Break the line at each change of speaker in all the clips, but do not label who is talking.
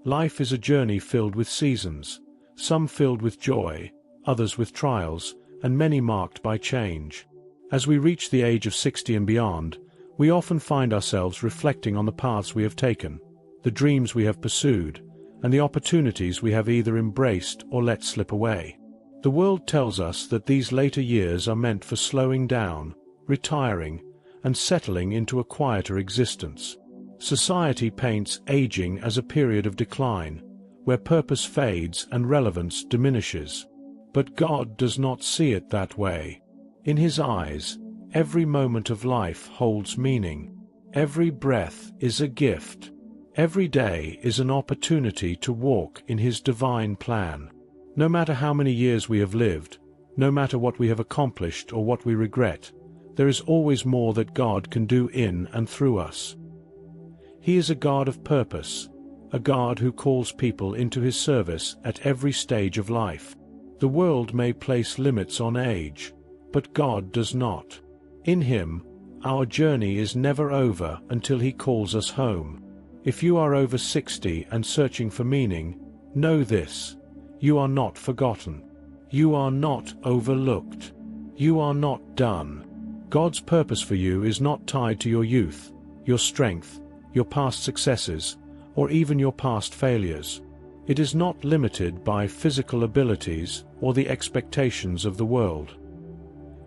Life is a journey filled with seasons, some filled with joy, others with trials, and many marked by change. As we reach the age of 60 and beyond, we often find ourselves reflecting on the paths we have taken, the dreams we have pursued, and the opportunities we have either embraced or let slip away. The world tells us that these later years are meant for slowing down, retiring, and settling into a quieter existence. Society paints aging as a period of decline, where purpose fades and relevance diminishes. But God does not see it that way. In His eyes, every moment of life holds meaning. Every breath is a gift. Every day is an opportunity to walk in His divine plan. No matter how many years we have lived, no matter what we have accomplished or what we regret, there is always more that God can do in and through us. He is a God of purpose, a God who calls people into His service at every stage of life. The world may place limits on age, but God does not. In Him, our journey is never over until He calls us home. If you are over 60 and searching for meaning, know this: you are not forgotten. You are not overlooked. You are not done. God's purpose for you is not tied to your youth, your strength, your past successes, or even your past failures. It is not limited by physical abilities or the expectations of the world.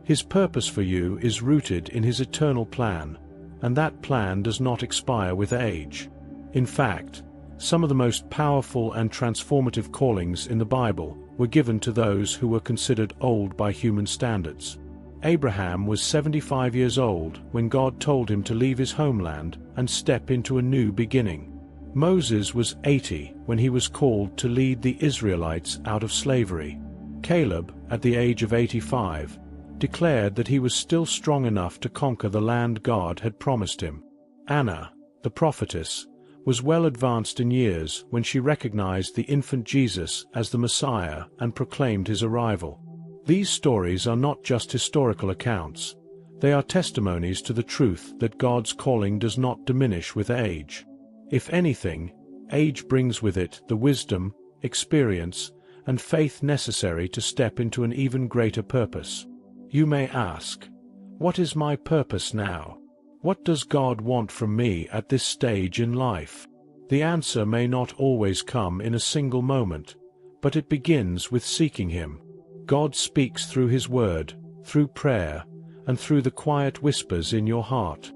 His purpose for you is rooted in His eternal plan, and that plan does not expire with age. In fact, some of the most powerful and transformative callings in the Bible were given to those who were considered old by human standards. Abraham was 75 years old when God told him to leave his homeland and step into a new beginning. Moses was 80 when he was called to lead the Israelites out of slavery. Caleb, at the age of 85, declared that he was still strong enough to conquer the land God had promised him. Anna, the prophetess, was well advanced in years when she recognized the infant Jesus as the Messiah and proclaimed his arrival. These stories are not just historical accounts. They are testimonies to the truth that God's calling does not diminish with age. If anything, age brings with it the wisdom, experience, and faith necessary to step into an even greater purpose. You may ask, what is my purpose now? What does God want from me at this stage in life? The answer may not always come in a single moment, but it begins with seeking Him. God speaks through His Word, through prayer, and through the quiet whispers in your heart.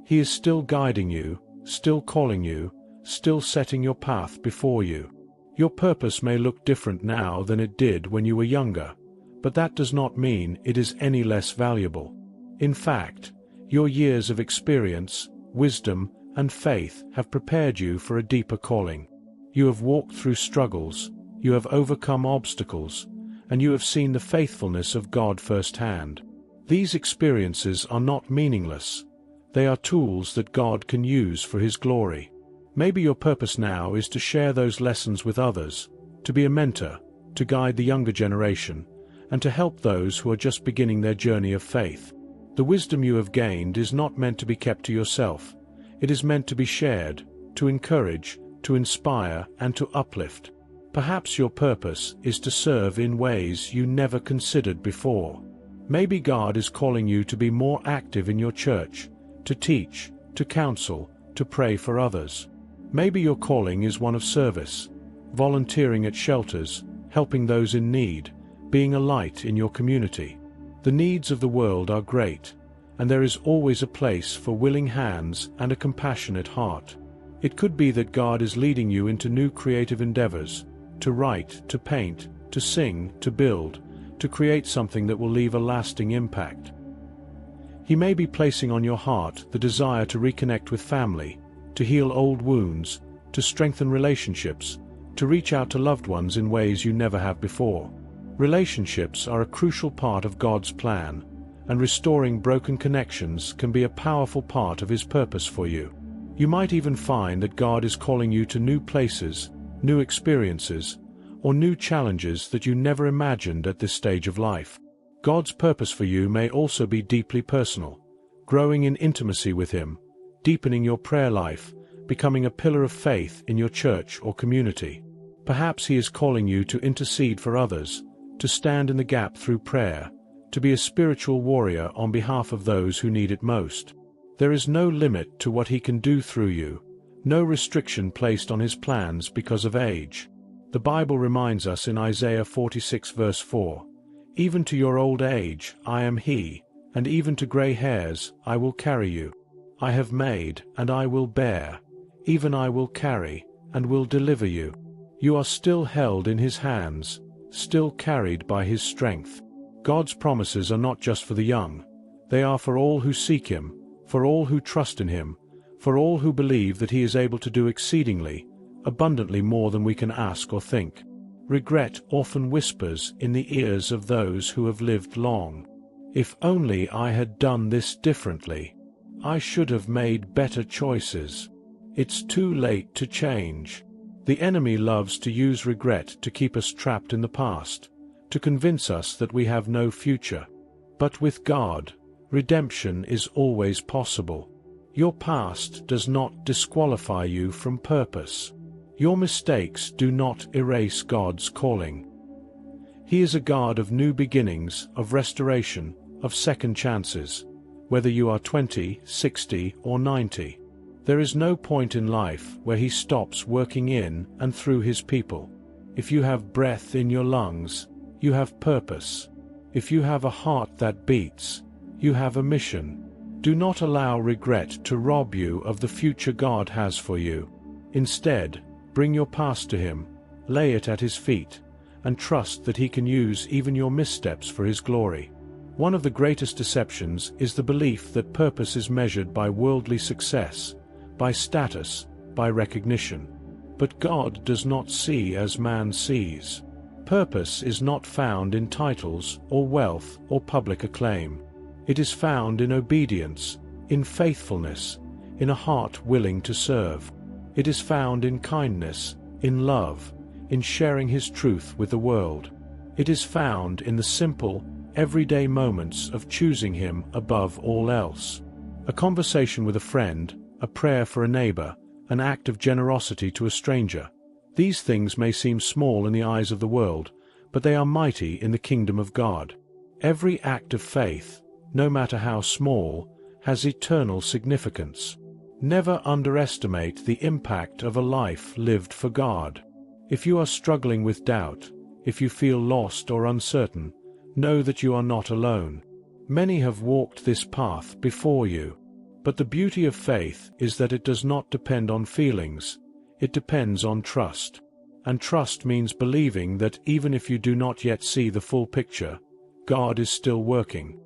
He is still guiding you, still calling you, still setting your path before you. Your purpose may look different now than it did when you were younger, but that does not mean it is any less valuable. In fact, your years of experience, wisdom, and faith have prepared you for a deeper calling. You have walked through struggles, you have overcome obstacles, and you have seen the faithfulness of God firsthand. These experiences are not meaningless. They are tools that God can use for His glory. Maybe your purpose now is to share those lessons with others, to be a mentor, to guide the younger generation, and to help those who are just beginning their journey of faith. The wisdom you have gained is not meant to be kept to yourself. It is meant to be shared, to encourage, to inspire, and to uplift. Perhaps your purpose is to serve in ways you never considered before. Maybe God is calling you to be more active in your church, to teach, to counsel, to pray for others. Maybe your calling is one of service, volunteering at shelters, helping those in need, being a light in your community. The needs of the world are great, and there is always a place for willing hands and a compassionate heart. It could be that God is leading you into new creative endeavors, to write, to paint, to sing, to build, to create something that will leave a lasting impact. He may be placing on your heart the desire to reconnect with family, to heal old wounds, to strengthen relationships, to reach out to loved ones in ways you never have before. Relationships are a crucial part of God's plan, and restoring broken connections can be a powerful part of His purpose for you. You might even find that God is calling you to new places, new experiences, or new challenges that you never imagined at this stage of life. God's purpose for you may also be deeply personal, growing in intimacy with Him, deepening your prayer life, becoming a pillar of faith in your church or community. Perhaps He is calling you to intercede for others, to stand in the gap through prayer, to be a spiritual warrior on behalf of those who need it most. There is no limit to what He can do through you, no restriction placed on His plans because of age. The Bible reminds us in Isaiah 46 verse 4, "Even to your old age I am He, and even to gray hairs I will carry you. I have made, and I will bear, even I will carry, and will deliver you." You are still held in His hands, still carried by His strength. God's promises are not just for the young. They are for all who seek Him, for all who trust in Him, for all who believe that He is able to do exceedingly, abundantly more than we can ask or think. Regret often whispers in the ears of those who have lived long. If only I had done this differently. I should have made better choices. It's too late to change. The enemy loves to use regret to keep us trapped in the past, to convince us that we have no future. But with God, redemption is always possible. Your past does not disqualify you from purpose. Your mistakes do not erase God's calling. He is a God of new beginnings, of restoration, of second chances. Whether you are 20, 60, or 90, there is no point in life where He stops working in and through His people. If you have breath in your lungs, you have purpose. If you have a heart that beats, you have a mission. Do not allow regret to rob you of the future God has for you. Instead, bring your past to Him, lay it at His feet, and trust that He can use even your missteps for His glory. One of the greatest deceptions is the belief that purpose is measured by worldly success, by status, by recognition. But God does not see as man sees. Purpose is not found in titles or wealth or public acclaim. It is found in obedience, in faithfulness, in a heart willing to serve. It is found in kindness, in love, in sharing His truth with the world. It is found in the simple, everyday moments of choosing Him above all else. A conversation with a friend, a prayer for a neighbor, an act of generosity to a stranger. These things may seem small in the eyes of the world, but they are mighty in the kingdom of God. Every act of faith, no matter how small, has eternal significance. Never underestimate the impact of a life lived for God. If you are struggling with doubt, if you feel lost or uncertain, know that you are not alone. Many have walked this path before you. But the beauty of faith is that it does not depend on feelings, it depends on trust. And trust means believing that even if you do not yet see the full picture, God is still working.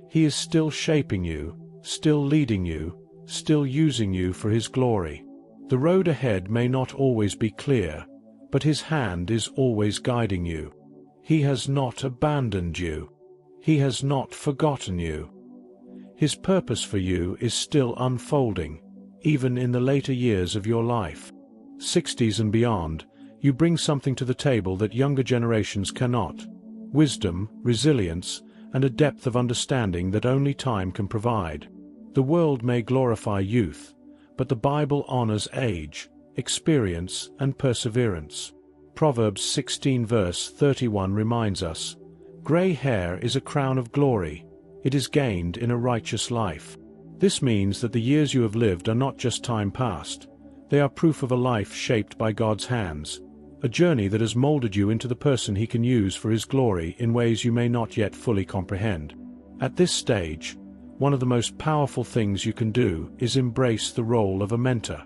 He is still shaping you, still leading you, still using you for His glory. The road ahead may not always be clear, but His hand is always guiding you. He has not abandoned you. He has not forgotten you. His purpose for you is still unfolding, even in the later years of your life. 60s and beyond, you bring something to the table that younger generations cannot. Wisdom, resilience, and a depth of understanding that only time can provide. The world may glorify youth, but the Bible honors age, experience, and perseverance. Proverbs 16 verse 31 reminds us, "Gray hair is a crown of glory. It is gained in a righteous life." This means that the years you have lived are not just time past. They are proof of a life shaped by God's hands, a journey that has molded you into the person He can use for His glory in ways you may not yet fully comprehend. At this stage, one of the most powerful things you can do is embrace the role of a mentor.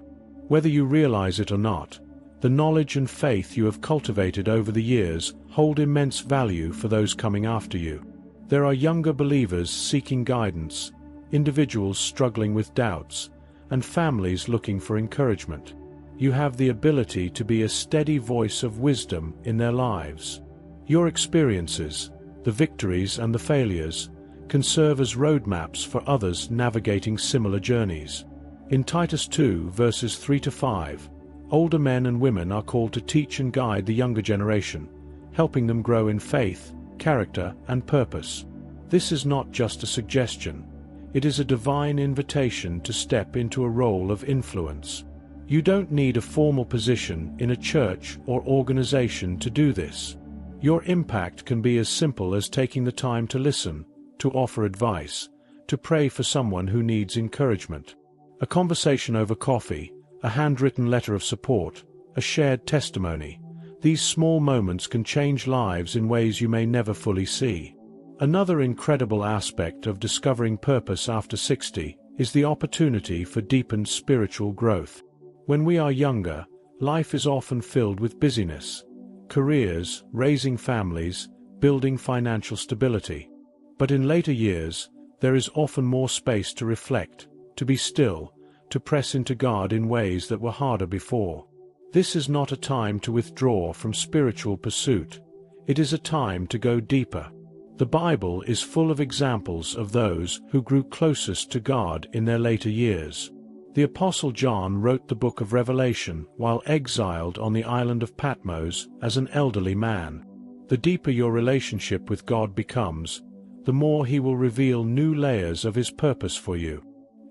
Whether you realize it or not, the knowledge and faith you have cultivated over the years hold immense value for those coming after you. There are younger believers seeking guidance, individuals struggling with doubts, and families looking for encouragement. You have the ability to be a steady voice of wisdom in their lives. Your experiences, the victories and the failures, can serve as roadmaps for others navigating similar journeys. In Titus 2 verses 3-5, older men and women are called to teach and guide the younger generation, helping them grow in faith, character, and purpose. This is not just a suggestion. It is a divine invitation to step into a role of influence. You don't need a formal position in a church or organization to do this. Your impact can be as simple as taking the time to listen, to offer advice, to pray for someone who needs encouragement. A conversation over coffee, a handwritten letter of support, a shared testimony. These small moments can change lives in ways you may never fully see. Another incredible aspect of discovering purpose after 60 is the opportunity for deepened spiritual growth. When we are younger, life is often filled with busyness, careers, raising families, building financial stability. But in later years, there is often more space to reflect, to be still, to press into God in ways that were harder before. This is not a time to withdraw from spiritual pursuit. It is a time to go deeper. The Bible is full of examples of those who grew closest to God in their later years. The Apostle John wrote the book of Revelation while exiled on the island of Patmos as an elderly man. The deeper your relationship with God becomes, the more He will reveal new layers of His purpose for you.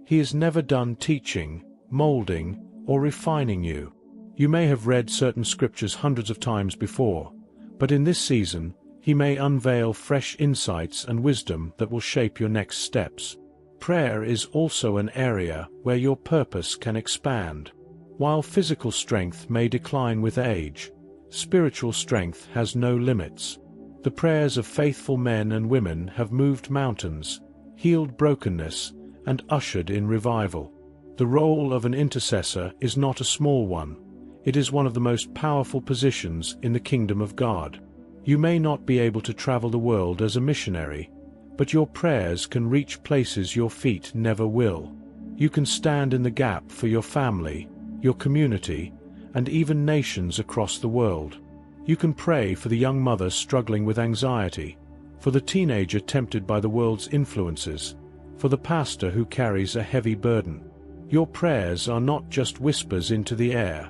He is never done teaching, molding, or refining you. You may have read certain scriptures hundreds of times before, but in this season, He may unveil fresh insights and wisdom that will shape your next steps. Prayer is also an area where your purpose can expand. While physical strength may decline with age, spiritual strength has no limits. The prayers of faithful men and women have moved mountains, healed brokenness, and ushered in revival. The role of an intercessor is not a small one. It is one of the most powerful positions in the kingdom of God. You may not be able to travel the world as a missionary, but your prayers can reach places your feet never will. You can stand in the gap for your family, your community, and even nations across the world. You can pray for the young mother struggling with anxiety, for the teenager tempted by the world's influences, for the pastor who carries a heavy burden. Your prayers are not just whispers into the air.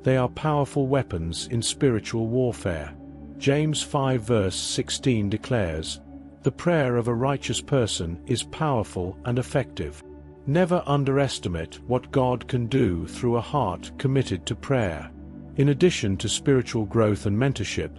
They are powerful weapons in spiritual warfare. James 5 verse 16 declares, "The prayer of a righteous person is powerful and effective." Never underestimate what God can do through a heart committed to prayer. In addition to spiritual growth and mentorship,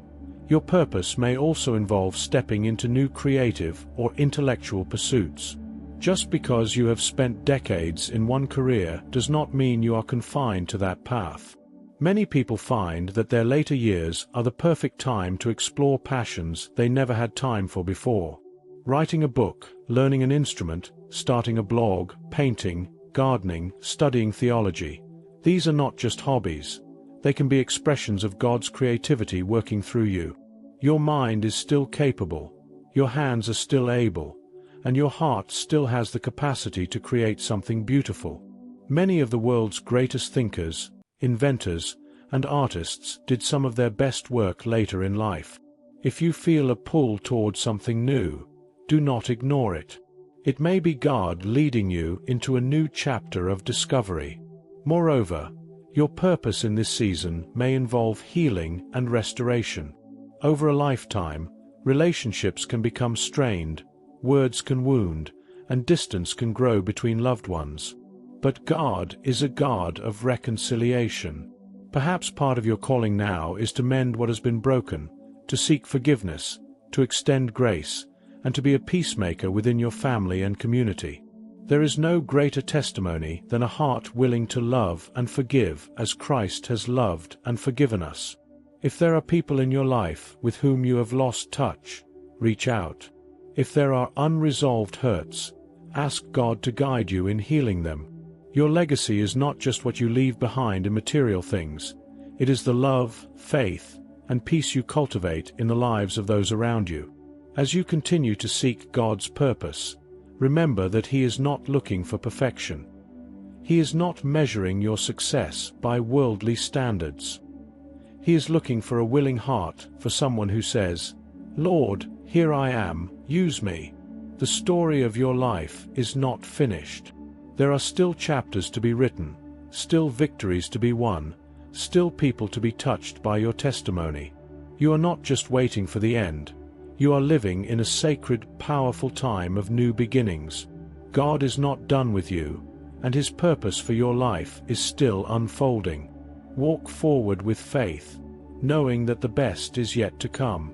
your purpose may also involve stepping into new creative or intellectual pursuits. Just because you have spent decades in one career does not mean you are confined to that path. Many people find that their later years are the perfect time to explore passions they never had time for before. Writing a book, learning an instrument, starting a blog, painting, gardening, studying theology. These are not just hobbies. They can be expressions of God's creativity working through you. Your mind is still capable, your hands are still able, and your heart still has the capacity to create something beautiful. Many of the world's greatest thinkers, inventors, and artists did some of their best work later in life. If you feel a pull toward something new, do not ignore it. It may be God leading you into a new chapter of discovery. Moreover, your purpose in this season may involve healing and restoration. Over a lifetime, relationships can become strained, words can wound, and distance can grow between loved ones. But God is a God of reconciliation. Perhaps part of your calling now is to mend what has been broken, to seek forgiveness, to extend grace, and to be a peacemaker within your family and community. There is no greater testimony than a heart willing to love and forgive as Christ has loved and forgiven us. If there are people in your life with whom you have lost touch, reach out. If there are unresolved hurts, ask God to guide you in healing them. Your legacy is not just what you leave behind in material things. It is the love, faith, and peace you cultivate in the lives of those around you. As you continue to seek God's purpose, remember that He is not looking for perfection. He is not measuring your success by worldly standards. He is looking for a willing heart, for someone who says, "Lord, here I am, use me." The story of your life is not finished. There are still chapters to be written, still victories to be won, still people to be touched by your testimony. You are not just waiting for the end. You are living in a sacred, powerful time of new beginnings. God is not done with you, and His purpose for your life is still unfolding. Walk forward with faith, knowing that the best is yet to come.